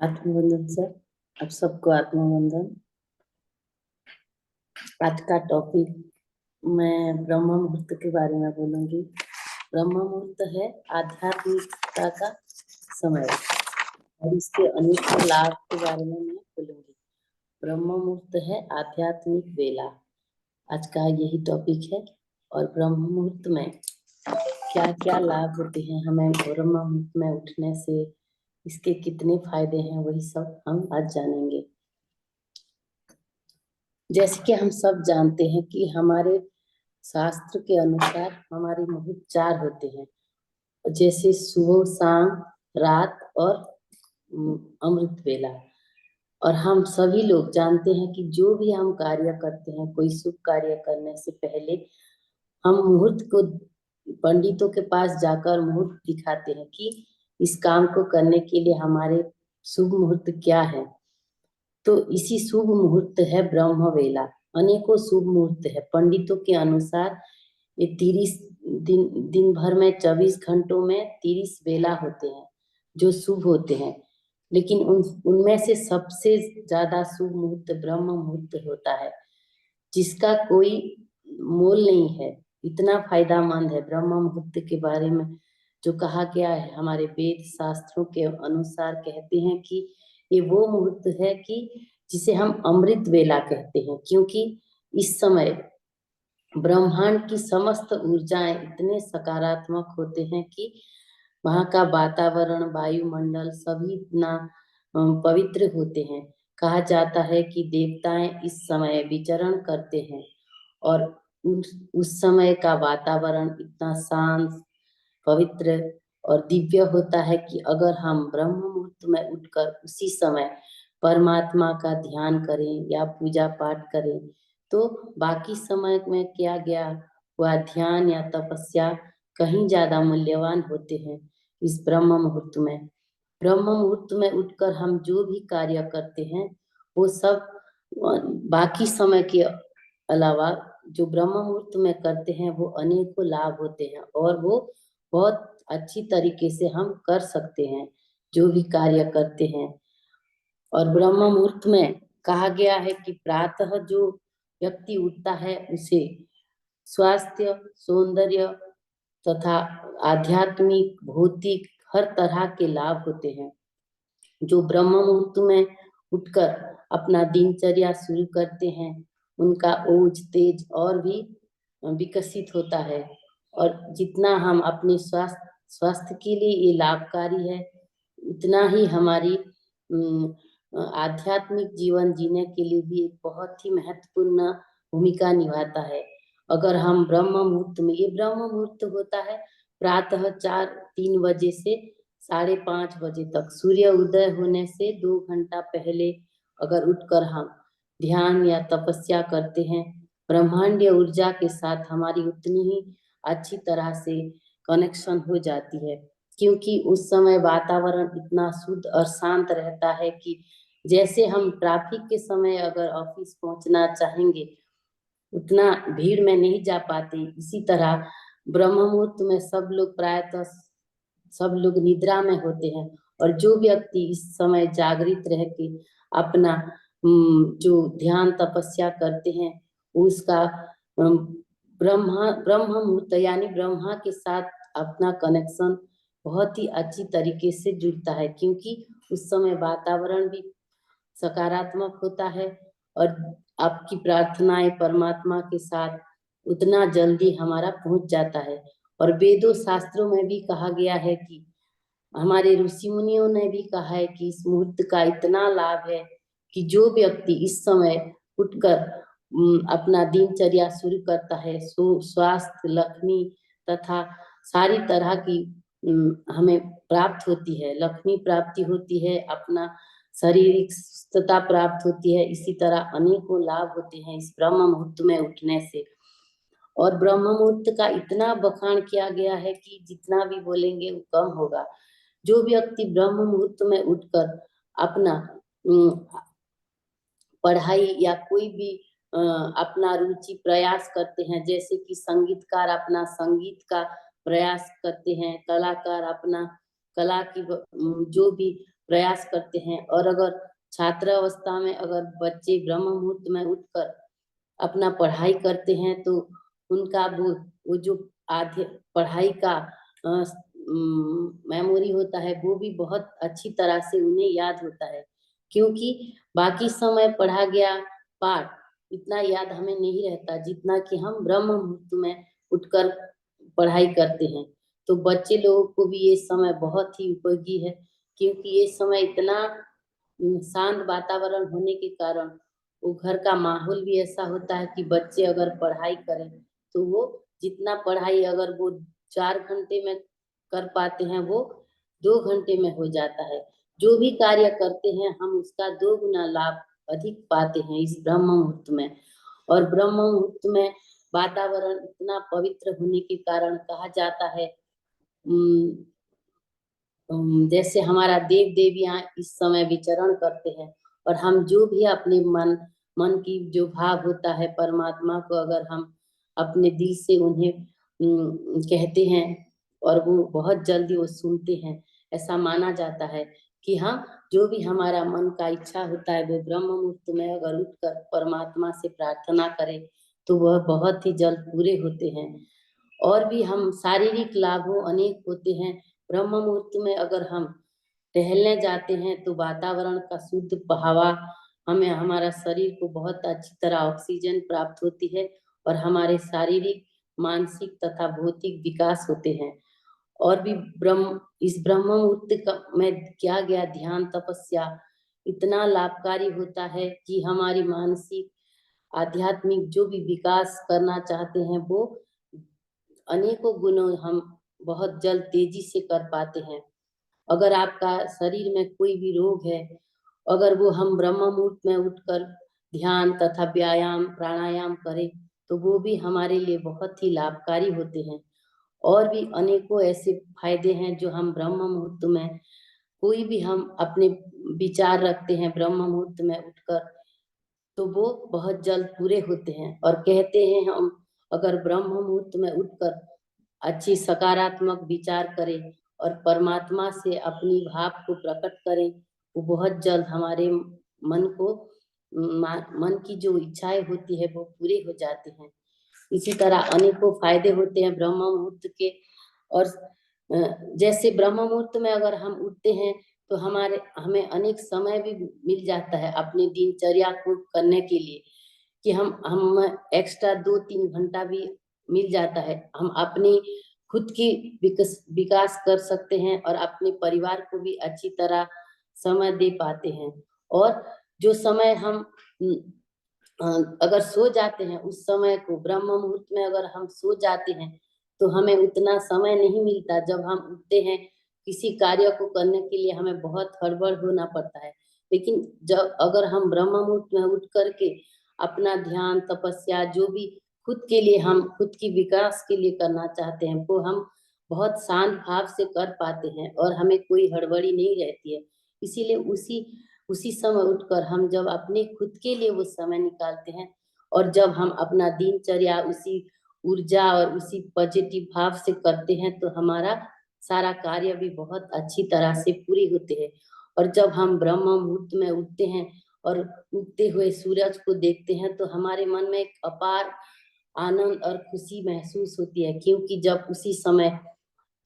आत्मवंदन sir, आप सबको आत्मवंदन। आज का टॉपिक मैं ब्रह्म मुहूर्त के बारे में बोलूंगी। ब्रह्म मुहूर्त है आध्यात्मिकता का समय और इसके अनेक लाभ के बारे में मैं बोलूंगी। ब्रह्म मुहूर्त है आध्यात्मिक वेला, आज का यही टॉपिक है। और ब्रह्म मुहूर्त में क्या क्या लाभ होते हैं हमें ब्रह्म मुहूर्त में उठने से, इसके कितने फायदे हैं, वही सब हम आज जानेंगे। जैसे कि हम सब जानते हैं कि हमारे शास्त्र के अनुसार हमारे मुहूर्त 4 होते हैं, जैसे सुबह, शाम, रात और अमृत वेला। और हम सभी लोग जानते हैं कि जो भी हम कार्य करते हैं, कोई शुभ कार्य करने से पहले हम मुहूर्त को पंडितों के पास जाकर मुहूर्त दिखाते हैं कि इस काम को करने के लिए हमारे शुभ मुहूर्त क्या है। तो इसी शुभ मुहूर्त है ब्रह्म वेला। अनेकों शुभ मुहूर्त है पंडितों के अनुसार। ये 30 दिन भर में 24 घंटों में 30 वेला होते हैं जो शुभ होते हैं, लेकिन उनमें से सबसे ज्यादा शुभ मुहूर्त ब्रह्म मुहूर्त होता है, जिसका कोई मोल नहीं है। इतना फायदामंद है ब्रह्म मुहूर्त के बारे में जो कहा गया है। हमारे वेद शास्त्रों के अनुसार कहते हैं कि ये वो मुहूर्त है कि जिसे हम अमृत वेला कहते हैं, क्योंकि इस समय ब्रह्मांड की समस्त ऊर्जाएं इतने सकारात्मक होते हैं कि वहाँ का वातावरण, वायुमंडल सभी इतना पवित्र होते हैं। कहा जाता है कि देवताएं इस समय विचरण करते हैं और उस समय का वातावरण इतना शांत, पवित्र और दिव्य होता है कि अगर हम ब्रह्म मुहूर्त में उठकर उसी समय परमात्मा का ध्यान करें या पूजा पाठ करें, तो बाकी समय में किया गया हुआ ध्यान या तपस्या कहीं ज्यादा मूल्यवान होते हैं। इस ब्रह्म मुहूर्त में, ब्रह्म मुहूर्त में उठकर हम जो भी कार्य करते हैं वो सब बाकी समय के अलावा जो ब्रह्म मुहूर्त में करते हैं वो अनेकों लाभ होते हैं और वो बहुत अच्छी तरीके से हम कर सकते हैं जो भी कार्य करते हैं। और ब्रह्म मुहूर्त में कहा गया है कि प्रातः जो व्यक्ति उठता है उसे स्वास्थ्य, सौंदर्य तथा आध्यात्मिक, भौतिक हर तरह के लाभ होते हैं। जो ब्रह्म मुहूर्त में उठकर अपना दिनचर्या शुरू करते हैं उनका ओज तेज और भी विकसित होता है। और जितना हम अपने स्वास्थ्य के लिए ये लाभकारी है, उतना ही हमारी आध्यात्मिक जीवन जीने के लिए भी एक बहुत ही महत्वपूर्ण भूमिका निभाता है। अगर हम ब्रह्म मुहूर्त में, ये ब्रह्म मुहूर्त होता है प्रातः 3 बजे से 5:30 बजे तक, सूर्य उदय होने से 2 घंटा पहले अगर उठकर हम ध्यान या तपस्या करते हैं, ब्रह्मांडीय ऊर्जा के साथ हमारी उतनी ही अच्छी तरह से कनेक्शन हो जाती है, क्योंकि उस समय वातावरण इतना शुद्ध और शांत रहता है कि जैसे हम ट्रैफिक के समय अगर ऑफिस पहुंचना चाहेंगे उतना भीड़ में नहीं जा पाते, इसी तरह ब्रह्म मुहूर्त में सब लोग प्रायतः सब लोग निद्रा में होते हैं। और जो व्यक्ति इस समय जागृत रह के अपना जो ध्यान तपस्या करते हैं उसका ब्रह्म मुहूर्त यानी ब्रह्मा के साथ अपना कनेक्शन बहुत ही अच्छी तरीके से जुड़ता है, क्योंकि उस समय वातावरण भी सकारात्मक होता है और आपकी प्रार्थनाएं परमात्मा के साथ उतना जल्दी हमारा पहुंच जाता है। और वेदों शास्त्रों में भी कहा गया है कि हमारे ऋषि मुनियों ने भी कहा है कि इस मुहूर्त का इतना लाभ है कि जो व्यक्ति इस समय उठकर अपना दिनचर्या शुरू करता है, स्वास्थ्य, लक्ष्मी तथा सारी तरह की हमें प्राप्त होती है। लक्ष्मी प्राप्ति होती है, अपना शारीरिक सुस्थता प्राप्त होती है। इसी तरह अनेकों लाभ होते हैं इस ब्रह्म मुहूर्त में उठने से। और ब्रह्म मुहूर्त का इतना बखान किया गया है कि जितना भी बोलेंगे वो कम होगा। जो व्यक्ति ब्रह्म मुहूर्त में उठकर अपना पढ़ाई या कोई भी अपना रुचि प्रयास करते हैं, जैसे कि संगीतकार अपना संगीत का प्रयास करते हैं, कलाकार अपना कला की जो भी प्रयास करते हैं। और अगर छात्र अवस्था में अगर बच्चे ब्रह्म मुहूर्त में उठकर अपना पढ़ाई करते हैं तो उनका वो जो आधे पढ़ाई का मेमोरी होता है वो भी बहुत अच्छी तरह से उन्हें याद होता है, क्योंकि बाकी समय पढ़ा गया पाठ इतना याद हमें नहीं रहता जितना कि हम ब्रह्म मुहूर्त में उठकर पढ़ाई करते हैं। तो बच्चे लोगों को भी ये समय बहुत ही उपयोगी है, क्योंकि ये समय इतना शांत वातावरण होने के कारण वो घर का माहौल भी ऐसा होता है कि बच्चे अगर पढ़ाई करें तो वो जितना पढ़ाई अगर वो 4 घंटे में कर पाते हैं वो 2 घंटे में हो जाता है। जो भी कार्य करते हैं हम उसका 2 गुना लाभ अधिक पाते हैं इस ब्रह्म मुहूर्त में। और ब्रह्म मुहूर्त में वातावरण इतना पवित्र होने के कारण कहा जाता है जैसे हमारा देव देवियां इस समय विचरण करते हैं, और हम जो भी अपने मन की जो भाव होता है परमात्मा को अगर हम अपने दिल से उन्हें कहते हैं और वो बहुत जल्दी वो सुनते हैं। ऐसा माना जाता है कि हम जो भी हमारा मन का इच्छा होता है वो ब्रह्म मुहूर्त में अगर उठकर परमात्मा से प्रार्थना करें तो वह बहुत ही जल्द पूरे होते हैं। और भी हम शारीरिक लाभों अनेक होते हैं। ब्रह्म मुहूर्त में अगर हम टहलने जाते हैं तो वातावरण का शुद्ध हवा हमें हमारा शरीर को बहुत अच्छी तरह ऑक्सीजन प्राप्त होती है और हमारे शारीरिक मानसिक तथा भौतिक विकास होते हैं। और भी इस ब्रह्म मुहूर्त में किया गया ध्यान तपस्या इतना लाभकारी होता है कि हमारी मानसिक आध्यात्मिक जो भी विकास करना चाहते हैं वो अनेकों गुणों हम बहुत जल्द तेजी से कर पाते हैं। अगर आपका शरीर में कोई भी रोग है, अगर वो हम ब्रह्म मुहूर्त में उठकर ध्यान तथा व्यायाम प्राणायाम करें तो वो भी हमारे लिए बहुत ही लाभकारी होते हैं। और भी अनेकों ऐसे फायदे हैं जो हम ब्रह्म मुहूर्त में कोई भी हम अपने विचार रखते हैं ब्रह्म मुहूर्त में उठकर तो वो बहुत जल्द पूरे होते हैं। और कहते हैं हम अगर ब्रह्म मुहूर्त में उठकर अच्छी सकारात्मक विचार करें और परमात्मा से अपनी भाव को प्रकट करें वो बहुत जल्द हमारे मन की जो इच्छाएं होती है वो पूरे हो जाते हैं। इसी तरह अनेकों फायदे होते हैं ब्रह्म मुहूर्त के। और जैसे ब्रह्म मुहूर्त में अगर हम उठते हैं तो हमें अनेक समय भी मिल जाता है अपनी दिनचर्या को करने के लिए, कि हम एक्स्ट्रा 2-3 घंटा भी मिल जाता है। हम अपनी खुद की विकास कर सकते हैं और अपने परिवार को भी अच्छी तरह समय दे पाते हैं। और जो समय हम अगर सो जाते हैं उस समय को ब्रह्म मुहूर्त में अगर हम सो जाते हैं तो हमें उतना समय नहीं मिलता। जब हम उठते हैं किसी कार्य को करने के लिए हमें बहुत हड़बड़ होना पड़ता है, लेकिन जब अगर हम ब्रह्म मुहूर्त में उठ करके अपना ध्यान तपस्या जो भी खुद के लिए हम खुद की विकास के लिए करना चाहते हैं वो हम बहुत शांत भाव से कर पाते हैं और हमें कोई हड़बड़ी नहीं रहती है। इसीलिए उसी उसी समय उठकर हम जब अपने खुद के लिए वो समय निकालते हैं और जब हम अपना दिनचर्या उसी ऊर्जा और उसी पॉजिटिव भाव से करते हैं तो हमारा सारा कार्य भी बहुत अच्छी तरह से पूरी होते हैं। और जब हम ब्रह्म मुहूर्त में उठते हैं और उगते हुए सूरज को देखते हैं तो हमारे मन में एक अपार आनंद और खुशी महसूस होती है, क्योंकि जब उसी समय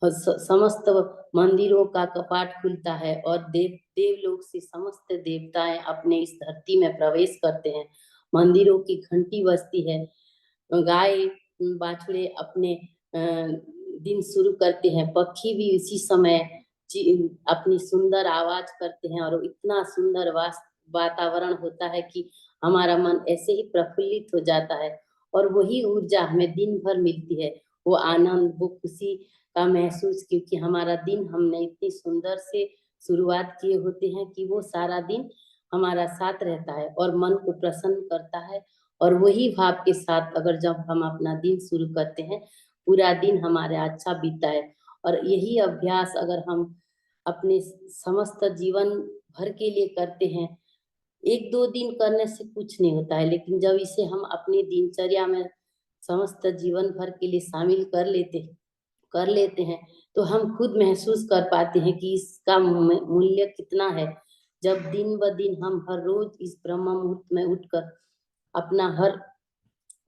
समस्त मंदिरों का कपाट खुलता है और देवलोक से समस्त देवताएं अपने इस धरती में प्रवेश करते हैं। मंदिरों की घंटी बजती है, गाय बाछड़े अपने दिन शुरू करते हैं, पक्षी भी इसी समय अपनी सुंदर आवाज करते हैं और इतना सुंदर वातावरण होता है कि हमारा मन ऐसे ही प्रफुल्लित हो जाता है। और वही ऊर्जा हमें दिन भर मिलती है, वो आनंद वो खुशी का महसूस, क्योंकि हमारा दिन हमने इतनी सुंदर से शुरुआत किए होते हैं कि वो सारा दिन हमारा साथ रहता है और मन को प्रसन्न करता है। और वही भाव के साथ अगर जब हम अपना दिन शुरू करते हैं पूरा दिन हमारा अच्छा बीता है। और यही अभ्यास अगर हम अपने समस्त जीवन भर के लिए करते हैं, 1-2 दिन करने से कुछ नहीं होता है, लेकिन जब इसे हम अपनी दिनचर्या में समस्त जीवन भर के लिए शामिल कर लेते हैं तो हम खुद महसूस कर पाते हैं कि इसका मूल्य कितना है। जब दिन ब दिन हम हर रोज इस ब्रह्म मुहूर्त में उठकर अपना हर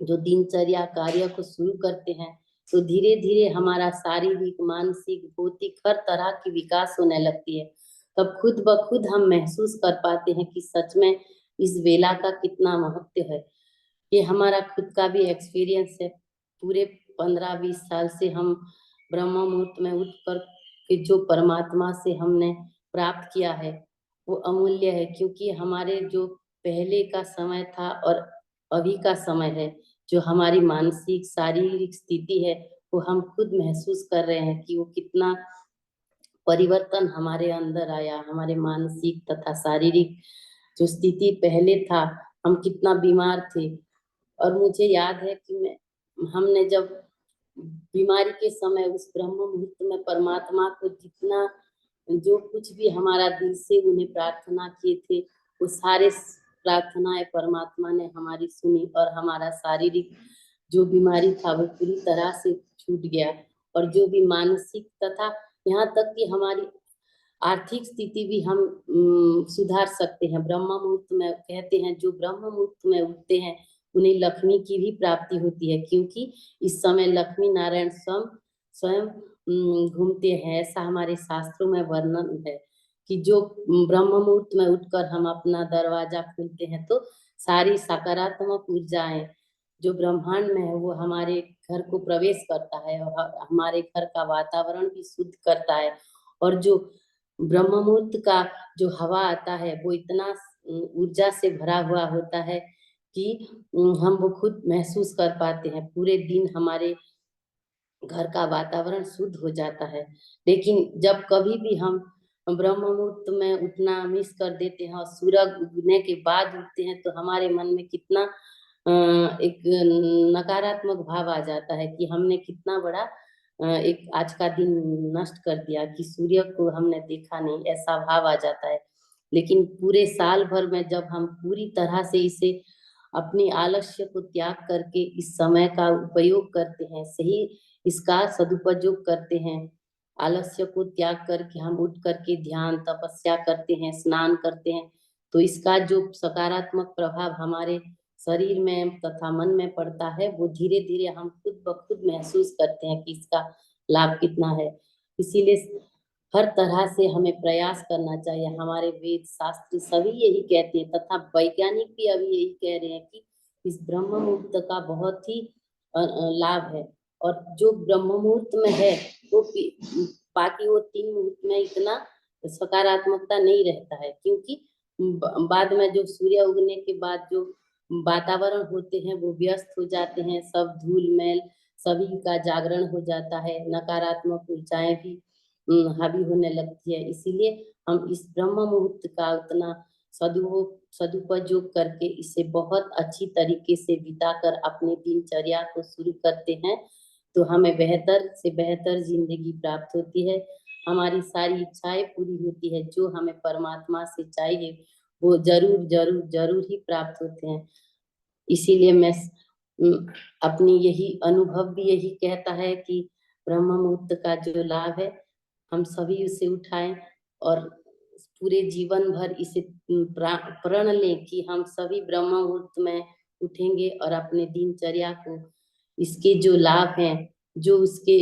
जो दिनचर्या कार्य को शुरू करते हैं, तो धीरे धीरे हमारा शारीरिक, मानसिक, भौतिक हर तरह की विकास होने लगती है। तब खुद ब खुद हम महसूस कर पाते हैं कि सच में इस वेला का कितना महत्व है। ये हमारा खुद का भी एक्सपीरियंस है। पूरे 15-20 साल से हम ब्रह्म मुहूर्त में उठकर के जो परमात्मा से हमने प्राप्त किया है, वो अमूल्य है, क्योंकि हमारे जो पहले का समय था और अभी का समय है, जो हमारी मानसिक, शारीरिक स्थिति है, वो हम खुद महसूस कर रहे हैं कि वो कितना परिवर्तन हमारे अंदर आया। हमारे मानसिक तथा शारीरिक जो स्थिति पहले था, हम कितना बीमार थे। और मुझे याद है कि हमने जब बीमारी के समय उस ब्रह्म मुहूर्त में परमात्मा को जितना जो कुछ भी हमारा दिल से उन्हें प्रार्थना किए थे, वो सारे प्रार्थनाएं परमात्मा ने हमारी सुनी और हमारा शारीरिक जो बीमारी था वो पूरी तरह से छूट गया। और जो भी मानसिक तथा यहाँ तक कि हमारी आर्थिक स्थिति भी हम सुधार सकते हैं। ब्रह्म मुहूर्त में कहते हैं जो ब्रह्म मुहूर्त में उठते हैं उन्हें लक्ष्मी की भी प्राप्ति होती है, क्योंकि इस समय लक्ष्मी नारायण स्वयं स्वयं घूमते हैं। ऐसा हमारे शास्त्रों में वर्णन है कि जो ब्रह्म मुहूर्त में उठकर हम अपना दरवाजा खोलते हैं, तो सारी सकारात्मक ऊर्जाएं जो ब्रह्मांड में है वो हमारे घर को प्रवेश करता है और हमारे घर का वातावरण भी शुद्ध करता है। और जो ब्रह्म मुहूर्त का जो हवा आता है वो इतना ऊर्जा से भरा हुआ होता है कि हम वो खुद महसूस कर पाते हैं। पूरे दिन हमारे घर का वातावरण शुद्ध हो जाता है। लेकिन जब कभी भी हम ब्रह्म मुहूर्त में उठना मिस कर देते हैं और सूरज उगने के बाद उठते हैं, तो हमारे मन में कितना एक नकारात्मक भाव आ जाता है कि हमने कितना बड़ा एक आज का दिन नष्ट कर दिया कि सूर्य को हमने देखा नहीं, ऐसा भाव आ जाता है। लेकिन पूरे साल भर में जब हम पूरी तरह से इसे अपनी आलस्य को त्याग करके इस समय का उपयोग करते हैं, सही इसका सदुपयोग करते हैं, आलस्य को त्याग करके हम उठ करके ध्यान तपस्या करते हैं, स्नान करते हैं, तो इसका जो सकारात्मक प्रभाव हमारे शरीर में तथा मन में पड़ता है, वो धीरे धीरे हम खुद ब खुद महसूस करते हैं कि इसका लाभ कितना है। इसीलिए हर तरह से हमें प्रयास करना चाहिए। हमारे वेद शास्त्र सभी यही कहते हैं तथा वैज्ञानिक भी अभी यही कह रहे हैं कि इस ब्रह्म मुहूर्त का बहुत ही लाभ है। और जो ब्रह्म मुहूर्त में है वो बाकी वो 3 मुहूर्त में इतना सकारात्मकता नहीं रहता है, क्योंकि बाद में जो सूर्य उगने के बाद जो वातावरण होते हैं वो व्यस्त हो जाते हैं, सब धूल मैल सभी का जागरण हो जाता है, नकारात्मक ऊर्जाएं भी हावी होने लगती है। इसीलिए हम इस ब्रह्म मुहूर्त का उतना सदुपयोग करके इसे बहुत अच्छी तरीके से बिताकर अपनी दिनचर्या को शुरू करते हैं, तो हमें बेहतर से बेहतर जिंदगी प्राप्त होती है। हमारी सारी इच्छाएं पूरी होती है, जो हमें परमात्मा से चाहिए वो जरूर जरूर जरूर ही प्राप्त होते हैं। इसीलिए मैं अपनी यही अनुभव भी यही कहता है कि ब्रह्म मुहूर्त का जो लाभ है हम सभी उसे उठाएं और पूरे जीवन भर इसे प्रण लें कि हम सभी ब्रह्म मुहूर्त में उठेंगे और अपने दिनचर्या को इसके जो लाभ हैं, जो उसके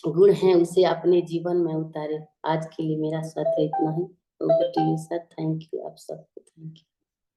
गुण हैं, उसे अपने जीवन में उतारे। आज के लिए मेरा सत्र इतना ही। Over to you sir. Thank you आप सबको। Thank you.